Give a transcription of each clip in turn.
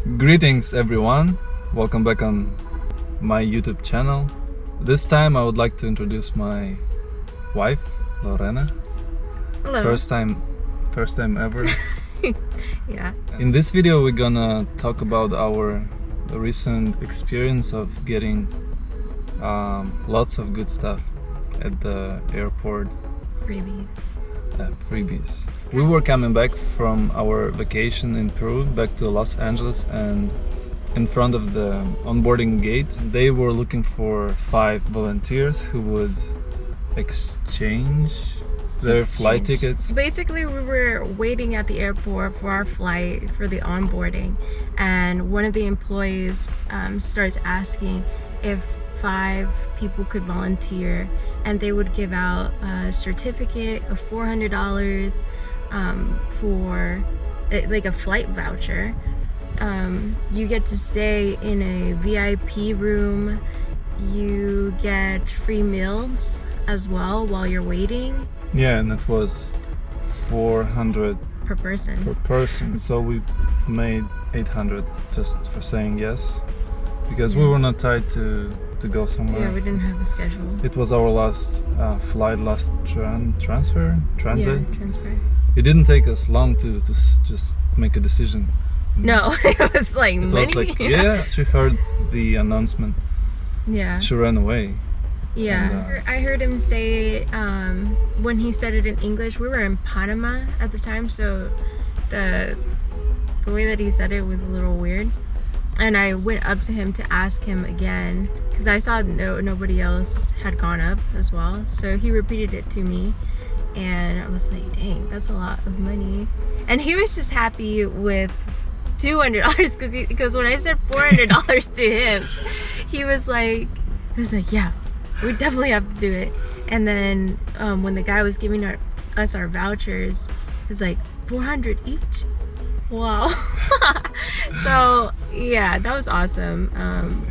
Greetings everyone, welcome back on my YouTube channel. This time I would like to introduce my wife, Lorena. Hello. First time ever. Yeah. In this video we're gonna talk about our recent experience of getting lots of good stuff at the airport. Freebies. Freebies. We were coming back from our vacation in Peru back to Los Angeles, and in front of the onboarding gate they were looking for 5 volunteers who would exchange their flight tickets. Basically, we were waiting at the airport for our flight for the onboarding, and one of the employees starts asking if 5 people could volunteer, and they would give out a certificate of $400 for like a flight voucher. You get to stay in a VIP room. You get free meals as well while you're waiting. Yeah, and it was 400 per person. So we made 800 just for saying yes, because we were not tied to go somewhere. Yeah, we didn't have a schedule. It was our last flight, last transit. Yeah, transfer. It didn't take us long to just make a decision. No, it was like it was like, yeah, she heard the announcement. Yeah. She ran away. Yeah. And, I heard him say, when he said it in English, we were in Panama at the time, so the way that he said it was a little weird. And I went up to him to ask him again, because I saw nobody else had gone up as well. So he repeated it to me, and I was like, dang, that's a lot of money. And he was just happy with $200, because when I said $400 to him, he was like, yeah, we definitely have to do it. And then when the guy was giving us our vouchers, it was like $400 each. Wow. So yeah, that was awesome.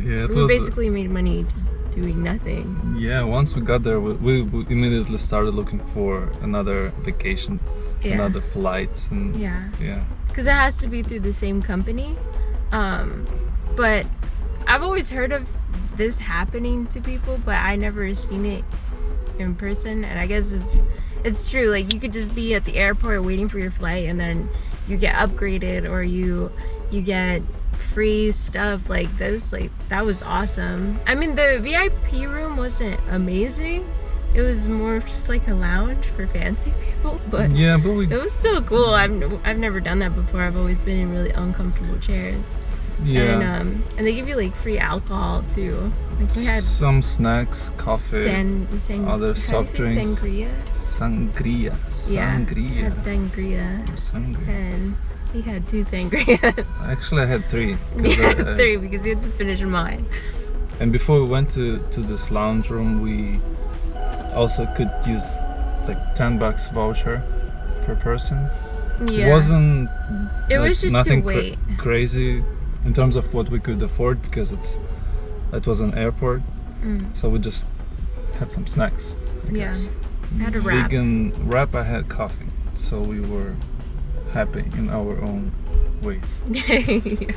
Yeah, we basically made money just doing nothing. Yeah, once we got there, we immediately started looking for another vacation, another flights, and yeah, because it has to be through the same company. But I've always heard of this happening to people, but I never seen it in person. And I guess it's true. Like, you could just be at the airport waiting for your flight, and then you get upgraded, or you get free stuff like this. Like, that was awesome. I mean, the VIP room wasn't amazing. It was more just like a lounge for fancy people, but yeah, but it was still cool. I've never done that before. I've always been in really uncomfortable chairs. Yeah. And they give you like free alcohol too. Like, we had some snacks, coffee, other soft drinks. Sangria. Yeah, we had sangria. And he had 2 sangrias. Actually, I had 3. Yeah, 3, because he had to finish mine. And before we went to this lounge room, we also could use like $10 voucher per person. Yeah. It was just nothing to wait. Crazy in terms of what we could afford, because it was an airport. So we just had some snacks. I had a wrap. Vegan wrap. I had coffee, so we were happy in our own ways. Yeah.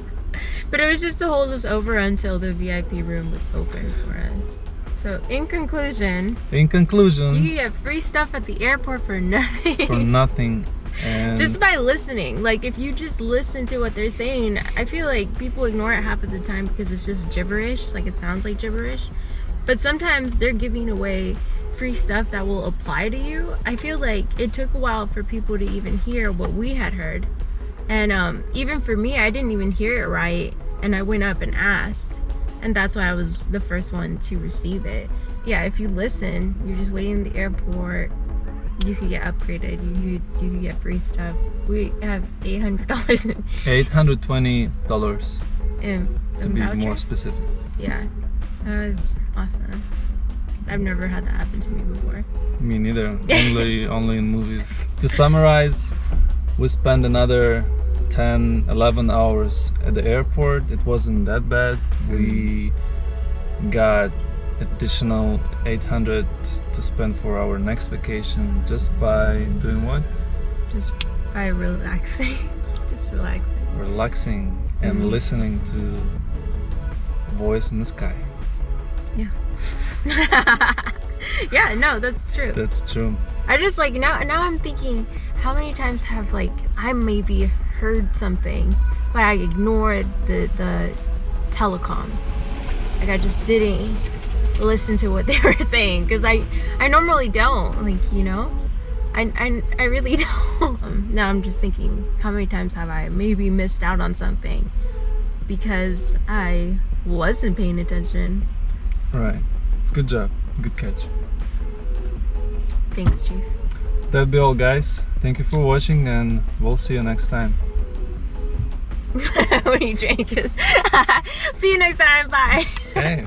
But it was just to hold us over until the VIP room was open for us. So in conclusion, you can get free stuff at the airport for nothing. And just by listening. Like, if you just listen to what they're saying, I feel like people ignore it half of the time because it's just gibberish. Like, it sounds like gibberish. But sometimes they're giving away free stuff that will apply to you. I feel like it took a while for people to even hear what we had heard. And even for me, I didn't even hear it right. And I went up and asked. And that's why I was the first one to receive it. Yeah, if you listen, you're just waiting in the airport, you could get upgraded. You could get free stuff. We have $800 $820 to be voucher? more specific. Yeah, that was awesome. I've never had that happen to me before. Me neither. only in movies. To summarize, we spent another 10-11 hours at the airport. It wasn't that bad. We got additional 800 to spend for our next vacation just by doing what? Just by relaxing. Just relaxing. relaxing and listening to voice in the sky. Yeah. Yeah, no, that's true. That's true. I just like now I'm thinking, how many times have like I maybe heard something but I ignored the telecom. Like I just didn't listen to what they were saying, because I normally don't, like, you know, I really don't. Now I'm just thinking, how many times have I maybe missed out on something because I wasn't paying attention. Right. Good job. Good catch. Thanks, Chief. That'll be all, guys. Thank you for watching, and we'll see you next time. What are you drinking? See you next time. Bye. Hey.